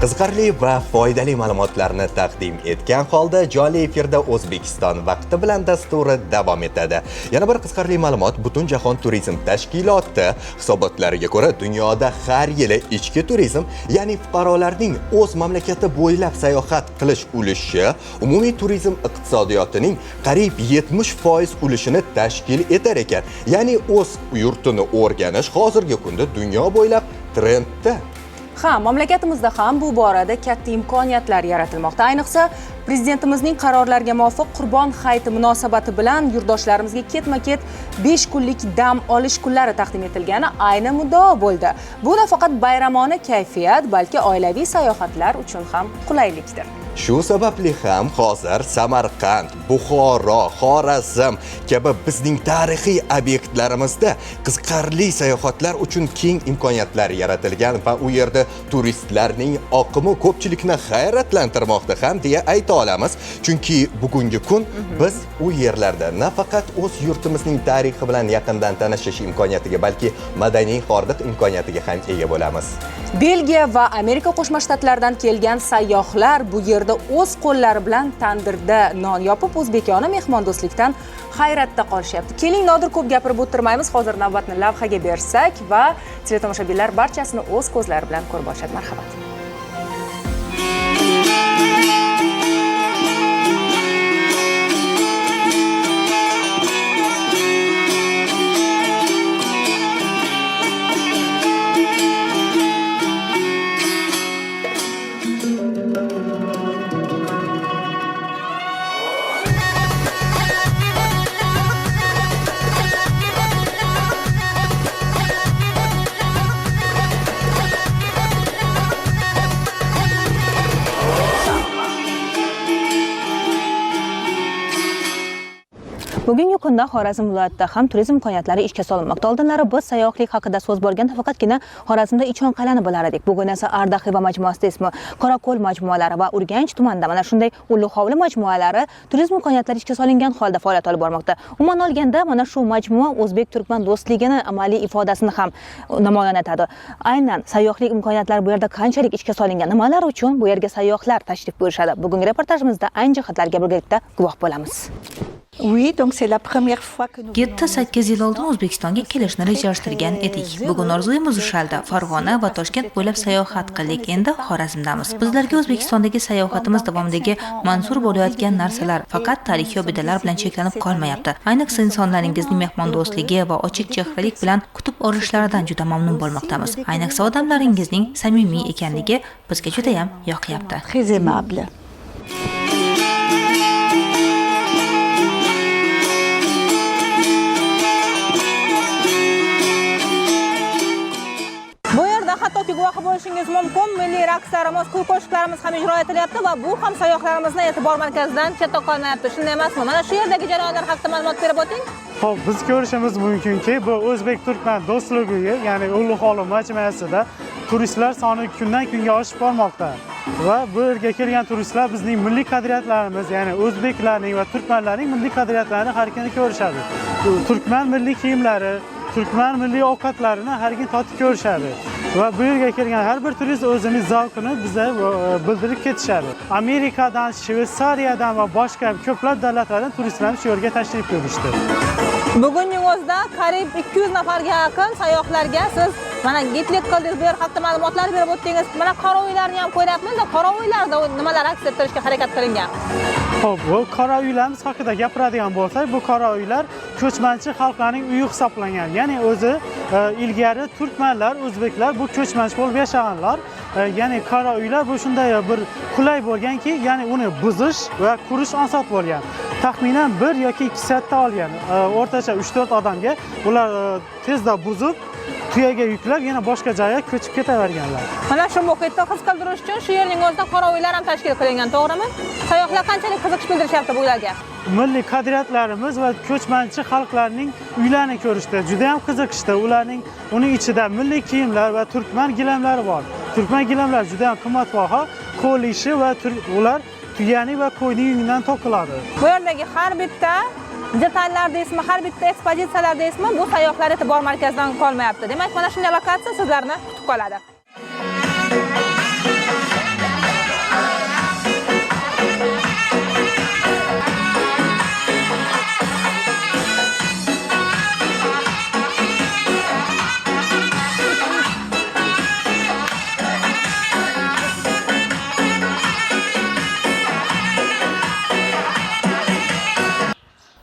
qiziqarli va foydali ma'lumotlarni taqdim etgan holda jonli efirda O'zbekiston vaqti bilan dasturi davom etadi. Yana bir qiziqarli ma'lumot, Butunjahon turizm tashkiloti hisobotlariga ko'ra dunyoda har yili ichki turizm, ya'ni fuqarolarning o'z mamlakati bo'ylab sayohat qilish ulushi umumiy turizm iqtisodiyotining qariyb 70% ulushini tashkil etar ekan. Ya'ni o'z yurtini o'rganish hozirgi kunda dunyo bo'ylab trendda. Mamlakatimizda ham bu borada katta imkoniyatlar yaratilmoqda. Ayniqsa, Prezidentimizning qarorlariga muvofiq Qurbon hayiti munosabati bilan yurtdoshlarimizga ketma-ket 5 kunlik dam olish kunlari taqdim etilgani ayni muddao bo'ldi. Bu nafaqat bayramona kayfiyat, balki oilaviy sayohatlar uchun ham qulaylikdir. Shu sababli ham hozir Samarqand, Buxoro, Xorazm kabi bizning tarixiy obyektlarimizda qiziqarli sayohatlar uchun keng imkoniyatlar yaratilgan va u yerda turistlarning oqimi ko'pchilikni hayratlantirmoqda ham deya ayta olamiz. Chunki bugungi kun biz u yerlarda nafaqat o'z yurtimizning tarixi bilan yaqindan tanishish imkoniyatiga, balki madaniy hordiq imkoniyatiga ham ega bo'lamiz. Belgiya va Amerika Qo'shma Shtatlaridan kelgan sayyohlar bu yerda o'z qo'llari bilan tandirda non yopib o'zbekona mehmondo'stlikdan hayratda qolishyapti. Keling, Nodir ko'p gapirib o'tirmaymiz, hozir navbatni lavhaga bersak va teletomoshabinlar barchasini o'z ko'zlari bilan ko'rib olishadi. Marhamat. Bugungi kunda Xorazm viloyatida ham turizm imkoniyatlari ishga solinmoqda. Oldinlari biz sayyohlik haqida so'z borganda faqatgina Xorazmda Ichonqal'ani bilar edik. Bugun esa Ardaxiva majmuasida ismi, Qorako'l majmualari va Urganch tumanida mana shunday Ulug' Hovli majmualari turizm imkoniyatlari ishga solingan holda faoliyat olib bormoqda. Umuman olganda mana shu majmua o'zbek-turkman do'stligini amaliy ifodasini ham namoyon etadi. Aynan sayyohlik imkoniyatlari bu yerda qanchalik ishga solingan, nimalar uchun bu yerga sayyohlar tashrif buyurishadi? Bugungi reportajimizda ayni jihatlarga birgalikda guvoh bo'lamiz. Oui, donc c'est la première fois que nous 7-8 yil oldin O'zbekistonga kelishni rejalashtirgan edik. Bugun orzuyimiz ushaldi. Farg'ona va Toshkent bo'ylab sayohat qildik. Endi Xorazmdamiz. Bizlarga O'zbekistondagi sayohatimiz davomidagi mansur bo'layotgan narsalar faqat tarixiy obidalar bilan cheklanib qolmayapti. Ayniqsa insonlaringizning mehmondo'stligi va ochiq chehralik bilan kutib olishlaridan juda mamnun bo'lmoqdamiz. Ayniqsa odamlaringizning samimiy ekanligi bizga juda ham yoqyapti. très aimable. Hattoki guvohi bo'lishingiz mumkin, milliy raqslarimiz, kuy-qo'shiqlarimiz ham ijro etilyapti va bu ham sayyohlarimizni e'tibor markazidan chetda qolmayapti. Shunday emasmi? Mana shu yerdagi jarayonlar haqida ma'lumot berib o'ting. Xo'p, biz ko'rishimiz mumkinki, bu o'zbek-turkman do'stligi, ya'ni Ulug' Hovli majmuasida turistlar soni kundan kunga oshib bormoqda. Va bu yerga kelgan turistlar bizning milliy qadriyatlarimiz, ya'ni o'zbeklarning va turkmanlarning milliy qadriyatlarini har kuni ko'rishadi. Turkman milliy kiyimlari, turkman milliy ovqatlarini har kun totib ko'rishadi. Va bu yerga kelgan har bir turist o'zining zavqini bizga bildirib ketishadi. Amerikadan, Shveysariyadan va boshqa ko'plab davlatlardan turistlar shu yerga tashrif buyurishdi. Bugunning o'zida qariyb 200 nafarga yaqin sayyohlarga siz mana gidlik qildingiz, bu yer haqida ma'lumotlar berib o'tdingiz. Mana qora uylarni ham ko'ryapmiz. Qora uylarda nimalar aks ettirishga harakat qilingan? Xo'p, bu qora uylarimiz haqida gapiradigan bo'lsak, bu qora uylar ko'chmanchi xalqlarning uyi hisoblangan. Ya'ni o'zi ilgari turkmanlar, o'zbeklar bu ko'chmanchi bo'lib yashaganlar. Ya'ni qora uylar bu shunday bir qulay bo'lganki, ya'ni uni buzish va qurish oson bo'lgan. Taxminan 1 yoki 2 soatda olgan. O'rtacha 3-4 odamga ular tezda buzib, tuyaga yuklab yana boshqa joyga ko'chib ketaverganlar. Mana shu muhitda his qildirish uchun shu yerning o'zida qora uylar ham tashkil qilingan, to'g'rimi? Sayyohlar qanchalik qiziqish bildirishyapti bu uylarga? Milliy qadriyatlarimiz va ko'chmanchi xalqlarning uylarini ko'rishdi. Juda ham qiziqishdi. Uning ichida milliy kiyimlar va turkman gilamlari bor. Turkman gilamlar juda ham qimmatbaho, qo'l ishi va ular tuyaning va qo'yning yunidan to'qiladi. Bu yerdagi har bitta detallarda ismi, har bitta ekspozitsiyalarda ismi bu sayyohlar e'tibor markazidan qolmayapti. Demak, mana shunday lokatsiya sizlarni kutib qoladi.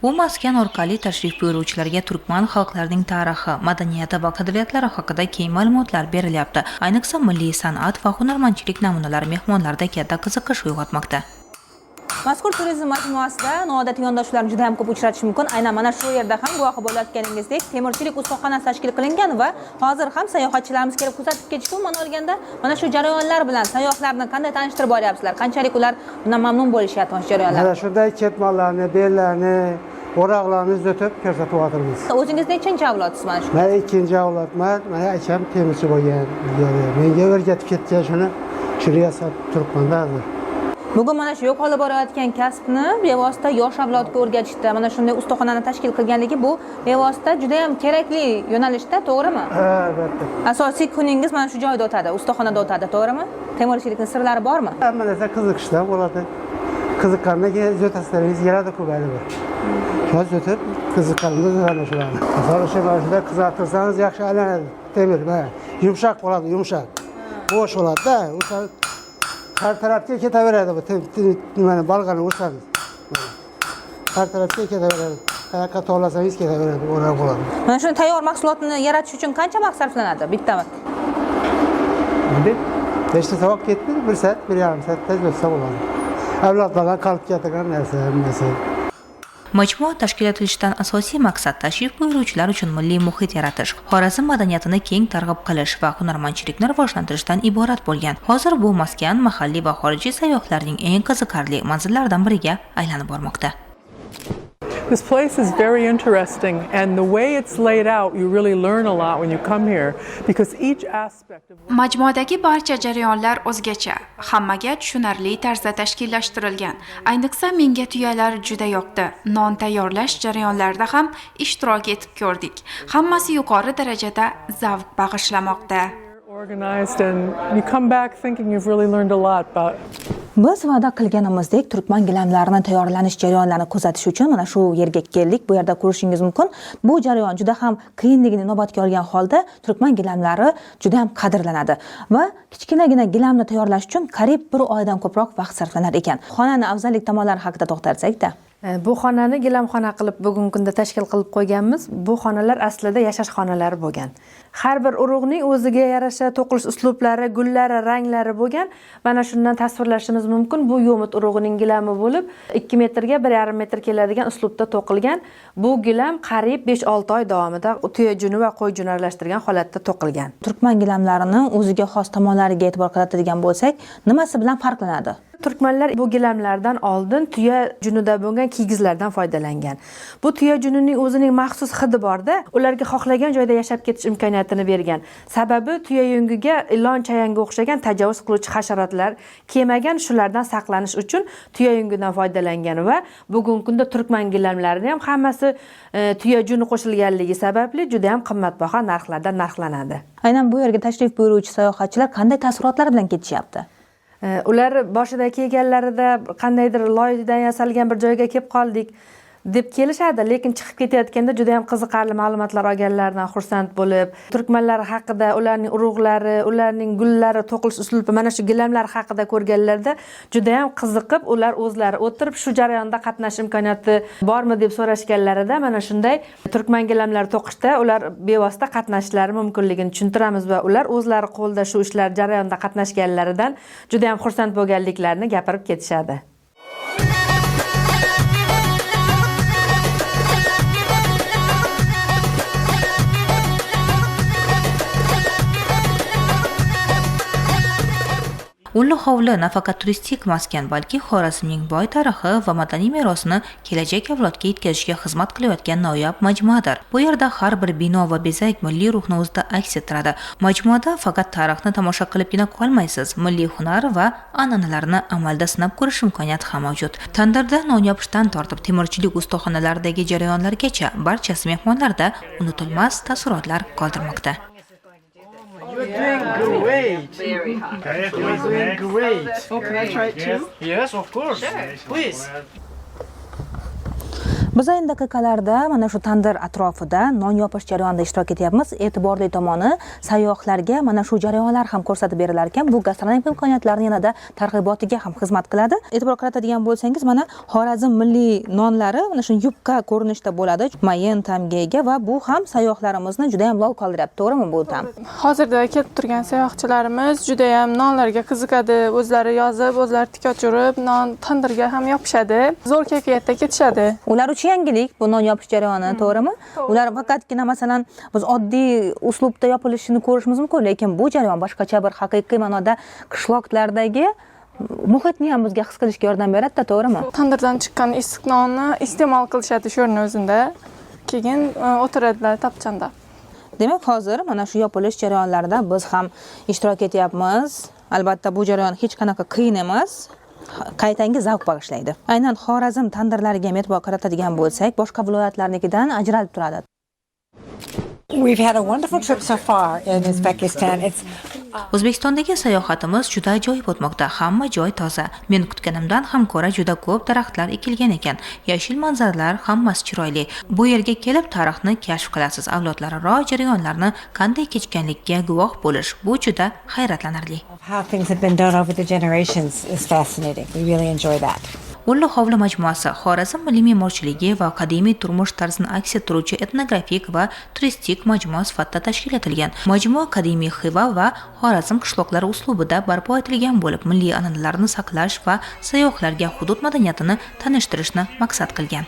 Bu maskan orqali tashrif buyuruvchilarga turkman xalqlarining tarixi, madaniyati va qadriyatlari haqida keng ma'lumotlar berilyapti. Ayniqsa milliy san'at va hunarmandchilik namunalari mehmonlarda katta qiziqish uyg'otmoqda. Mazkur turizm majmuasida noodatiy yondashuvlarni juda ham ko'p uchratish mumkin. Aynan mana shu yerda ham guvohi bo'layotganingizdek, temirchilik ustaxonasi tashkil qilingan va hozir ham sayohatchilarimiz kelib kuzatib ketishdi. Umuman olganda, mana shu jarayonlar bilan sayyohlarni qanday tanishtirib boryapsizlar? Qanchalik ular bundan mamnun bo'lishyapti mana shu jarayonlar? Mana shunday ketmonlarni, bellarni, o'roqlarni o'tib ko'rsatyapmiz. O'zingiz nechanchi avlodsiz mana shu? Men ikkinchi avlodman. Mana akam temirchi bo'lgan. Menga o'rgatib ketgan shuni yasab turibman hozir. Bugun mana shu yo'qolib borayotgan kasbni bevosita yosh avlodga o'rgatishda, mana shunday ustaxonani tashkil qilganligi bu bevosita juda ham kerakli yo'nalishda, to'g'rimi? Albatta. Asosiy kuningiz mana shu joyda o'tadi, ustaxonada o'tadi, to'g'rimi? Temirchilikning sirlari bormi? Hamma narsa qiziqishdan bo'ladi. Qiziqqandan keyin o'tasizlaringiz yanada ko'payadi bu. Shoz o'tib qiziqqanimda o'tadi shularni. Masalan, o'sha mana shunda qizartirsangiz yaxshi aylanadi. Temir, mana yumshoq bo'ladi, yumshoq. Bo'sh bo'ladi-da, o'sha har tarafga ketaveradi bu. Nimani balg'ani ursangiz. Har tarafga ketaveradi. Qayoqqa to'lasangiz ketaveradi, o'rab bo'ladi. Mana shuni tayyor mahsulotni yaratish uchun qancha vaqt sarflanadi bittami? Endi 5 soat ketdi, 1 soat, 1,5 soatda bo'lsa bo'ladi. Avlodlarga qolib ketgan narsa. Majmua tashkil etilishidan asosiy maqsad tashrif buyuruvchilar uchun milliy muhit yaratish, Xorazm madaniyatini keng targ'ib qilish va hunarmandchilikni rivojlantirishdan iborat bo'lgan. Hozir bu maskan mahalliy va xorijiy sayyohlarning eng qiziqarli manzillaridan biriga aylanib bormoqda. This place is very interesting, and the way it's laid out, you really learn a lot when you come here, because each aspect of Majmuadagi barcha jarayonlar o'zgacha, hammaga tushunarli tarzda tashkillashtirilgan. Ayniqsa menga tuyalar juda yoqdi. Non tayyorlash jarayonlarida ham ishtirok etib ko'rdik. Hammasi yuqori darajada zavq bag'ishlamoqda. organized, and you come back thinking you've really learned a lot about. Biz va'da qilganimizdek turkman gilamlarini tayyorlanish jarayonlarini kuzatish uchun mana shu yerga keldik. Bu yerda ko'rishingiz mumkin. Bu jarayon juda ham qiyinligini inobatga olgan holda turkman gilamlari juda ham qadrlanadi va kichkinagina gilamni tayyorlash uchun qariyb 1 oydan ko'proq vaqt sarflanar ekan. Xonani afzallik tomonlari haqida to'xtalsak-da. Bu xonani gilamxona qilib bugungi kunda tashkil qilib qo'yganmiz. Bu xonalar aslida yashash xonalari bo'lgan. Har bir urug'ning o'ziga yarasha to'qilish uslublari, gullari, ranglari bo'lgan. Mana shundan tasvirlashimiz mumkin. Bu yo'mit urug'ining gilami bo'lib, 2 metrga 1,5 metr keladigan uslubda to'qilgan. Bu gilam qariyb 5-6 oy davomida tuya juni va qo'y juni aralashtirgan holatda to'qilgan. Turkman gilamlarini o'ziga xos tomonlariga e'tibor qaratadigan bo'lsak, nimasi bilan farqlanadi? Turkmanlar bu gilamlardan oldin tuya junida bo'lgan kiygizlardan foydalangan. Bu tuya junining o'zining maxsus hidi bor-da, ularga xohlagan joyda yashab ketish imkoniyatini bergan. Sababi tuya yungiga ilon chayanga o'xshagan tajovuz qiluvchi hasharotlar kelmagan, shulardan saqlanish uchun tuya yungidan foydalangan va bugungi kunda turkman gilamlarini ham hammasi tuya juni qo'shilganligi sababli juda ham qimmatbaho narxlarda narxlanadi. Aynan bu yerga tashrif buyuruvchi sayohatchilar qanday taassurotlar bilan ketishyapti? Ular boshida kelganlarida qandaydir loydan yasalgan bir joyga kelib qoldik deb kelishadi, lekin chiqib ketayotganda juda ham qiziqarli ma'lumotlar olganlaridan xursand bo'lib, turkmanlar haqida, ularning urug'lari, ularning gullari, to'qilish uslubi, mana shu gilamlar haqida ko'rganlarda juda ham qiziqib, ular o'zlari o'tirib shu jarayonda qatnashish imkoniyati bormi deb so'rashganlarida mana shunday turkman gilamlari to'qishda ular bevosita qatnashishlari mumkinligini tushuntiramiz va ular o'zlari qo'lda shu ishlar jarayonda qatnashganlaridan juda ham xursand bo'lganliklarini gapirib ketishadi. Ulu hovli nafaqat turistik maskan, balki Xorazmning boy tarixi va madaniy merosini kelajak avlodga yetkazishga xizmat qilayotgan noyob majmuadir. Bu yerda har bir bino va bezak milliy ruhni o'zida aks ettiradi. Majmuada faqat tarixni tomosha qilibgina qolmaysiz, milliy hunar va an'analarni amalda sinab ko'rish imkoniyati ham mavjud. Tandirda non yopishdan tortib temirchilik ustaxonalaridagi jarayonlargacha barchasi mehmonlarda unutilmas taassurotlar qoldirmoqda. You're doing great. Very hot. You're doing great. Oh, can I try it too? Yes, of course. Sure. Please. Biz ayni daqiqalarda mana shu tandir atrofida non yopish jarayonida ishtirok etyapmiz. E'tiborli tomoni, sayyohlarga mana shu jarayonlar ham ko'rsatib berilar ekan. Bu gastronomik imkoniyatlarni yanada targ'ibotiga ham xizmat qiladi. E'tibor qaratadigan bo'lsangiz, mana Xorazm milliy nonlari mana shu yupqa ko'rinishda bo'ladi. Mayin ta'mga ega va bu ham sayyohlarimizni juda ham lol qoldiryapti, to'g'rimi bu ta'm? Hozirda kelib turgan sayyohchilarimiz juda ham nonlarga qiziqadi. O'zlari yozib, o'zlari tik ochirib, non tandirga ham yopishadi. Zo'r kayfiyatda ketishadi. Ular uchun yangilik bu non yopish jarayoni, to'g'rimi? Ular faqatgina masalan biz oddiy uslubda yopilishini ko'rishimiz mumkin, lekin bu jarayon boshqacha bir haqiqiy ma'noda qishloqlardagi muhitni ham bizga his qilishga yordam beradi-da, to'g'rimi? Tandirdan chiqqan issiq nonni iste'mol qilishadi shu yerning o'zida. Keyin o'tiradilar tapchanda. Demak, hozir mana shu yopilish jarayonlarida biz ham ishtirok etyapmiz. Albatta, bu jarayon hech qanaqa qiyin emas. Qaytanga zavq bag'ishlaydi. Aynan Xorazm tandirlariga e'tibor qaratadigan bo'lsak, boshqa viloyatlarnikidan ajralib turadi. We've had a wonderful trip so far in Uzbekistan. O'zbekistondagi sayohatimiz juda ajoyib o'tmoqda. Hamma joy toza. Men kutganimdan ham ko'ra juda ko'p daraxtlar ekilgan ekan. Yashil manzaralar hammasi chiroyli. Bu yerga kelib tarixni kashf qilasiz. Avlodlararo jarayonlarni qanday kechganligiga guvoh bo'lish bu juda hayratlanarli. How things have been done over the generations is fascinating. We really enjoy that. Ulli hovli majmuasi Xorazm milliy me'morchiligi va qadimiy turmush tarzini aks ettiruvchi etnografik va turistik majmua sifatida tashkil etilgan. Majmua qadimiy Xiva va Xorazm qishloqlari uslubida barpo etilgan bo'lib, milliy an'analarni saqlash va sayyohlarga hudud madaniyatini tanishtirishni maqsad qilgan.